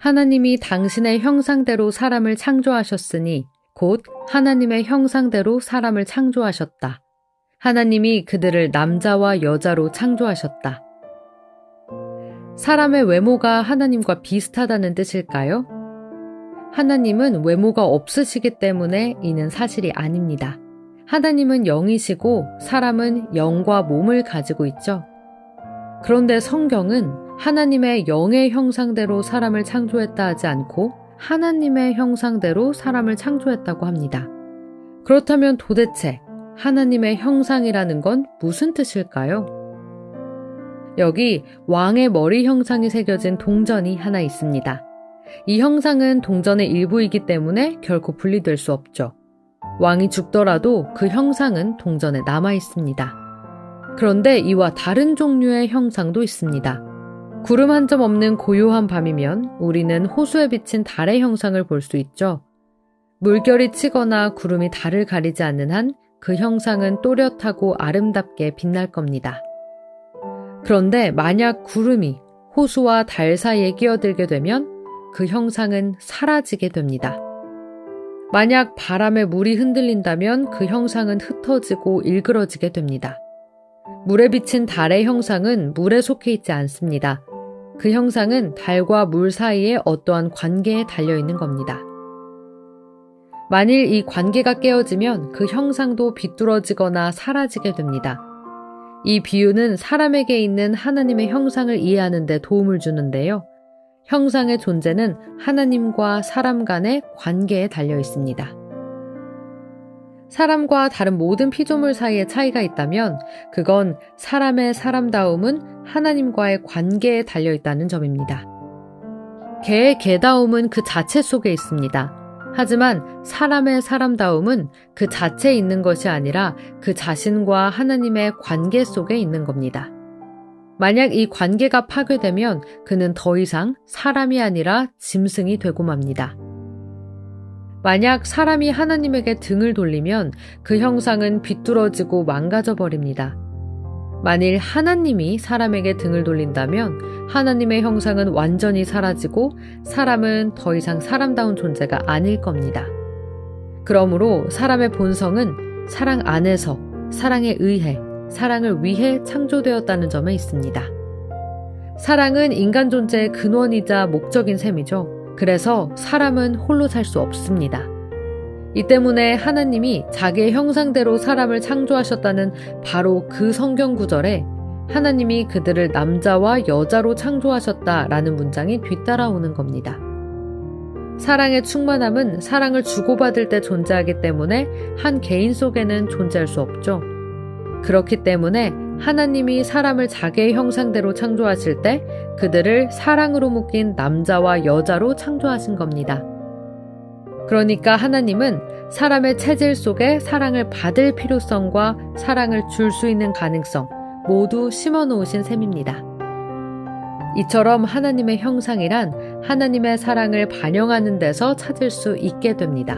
하나님이 당신의 형상대로 사람을 창조하셨으니 곧 하나님의 형상대로 사람을 창조하셨다. 하나님이 그들을 남자와 여자로 창조하셨다. 사람의 외모가 하나님과 비슷하다는 뜻일까요? 하나님은 외모가 없으시기 때문에 이는 사실이 아닙니다. 하나님은 영이시고 사람은 영과 몸을 가지고 있죠. 그런데 성경은 하나님의 영의 형상대로 사람을 창조했다 하지 않고 하나님의 형상대로 사람을 창조했다고 합니다. 그렇다면 도대체 하나님의 형상이라는 건 무슨 뜻일까요? 여기 왕의 머리 형상이 새겨진 동전이 하나 있습니다. 이 형상은 동전의 일부이기 때문에 결코 분리될 수 없죠. 왕이 죽더라도 그 형상은 동전에 남아 있습니다. 그런데 이와 다른 종류의 형상도 있습니다. 구름 한 점 없는 고요한 밤이면 우리는 호수에 비친 달의 형상을 볼 수 있죠. 물결이 치거나 구름이 달을 가리지 않는 한 그 형상은 또렷하고 아름답게 빛날 겁니다. 그런데 만약 구름이 호수와 달 사이에 끼어들게 되면 그 형상은 사라지게 됩니다. 만약 바람에 물이 흔들린다면 그 형상은 흩어지고 일그러지게 됩니다. 물에 비친 달의 형상은 물에 속해 있지 않습니다. 그 형상은 달과 물 사이에 어떠한 관계에 달려있는 겁니다. 만일 이 관계가 깨어지면 그 형상도 비뚤어지거나 사라지게 됩니다. 이 비유는 사람에게 있는 하나님의 형상을 이해하는 데 도움을 주는데요. 형상의 존재는 하나님과 사람 간의 관계에 달려 있습니다. 사람과 다른 모든 피조물 사이에 차이가 있다면 그건 사람의 사람다움은 하나님과의 관계에 달려 있다는 점입니다. 개의 개다움은 그 자체 속에 있습니다. 하지만 사람의 사람다움은 그 자체에 있는 것이 아니라 그 자신과 하나님의 관계 속에 있는 겁니다. 만약 이 관계가 파괴되면 그는 더 이상 사람이 아니라 짐승이 되고 맙니다. 만약 사람이 하나님에게 등을 돌리면 그 형상은 비뚤어지고 망가져 버립니다. 만일 하나님이 사람에게 등을 돌린다면 하나님의 형상은 완전히 사라지고 사람은 더 이상 사람다운 존재가 아닐 겁니다. 그러므로 사람의 본성은 사랑 안에서 사랑에 의해 사랑을 위해 창조되었다는 점에 있습니다. 사랑은 인간 존재의 근원이자 목적인 셈이죠. 그래서 사람은 홀로 살 수 없습니다. 이 때문에 하나님이 자기의 형상대로 사람을 창조하셨다는 바로 그 성경 구절에 하나님이 그들을 남자와 여자로 창조하셨다라는 문장이 뒤따라오는 겁니다. 사랑의 충만함은 사랑을 주고받을 때 존재하기 때문에 한 개인 속에는 존재할 수 없죠. 그렇기 때문에 하나님이 사람을 자기의 형상대로 창조하실 때 그들을 사랑으로 묶인 남자와 여자로 창조하신 겁니다. 그러니까 하나님은 사람의 체질 속에 사랑을 받을 필요성과 사랑을 줄 수 있는 가능성 모두 심어 놓으신 셈입니다. 이처럼 하나님의 형상이란 하나님의 사랑을 반영하는 데서 찾을 수 있게 됩니다.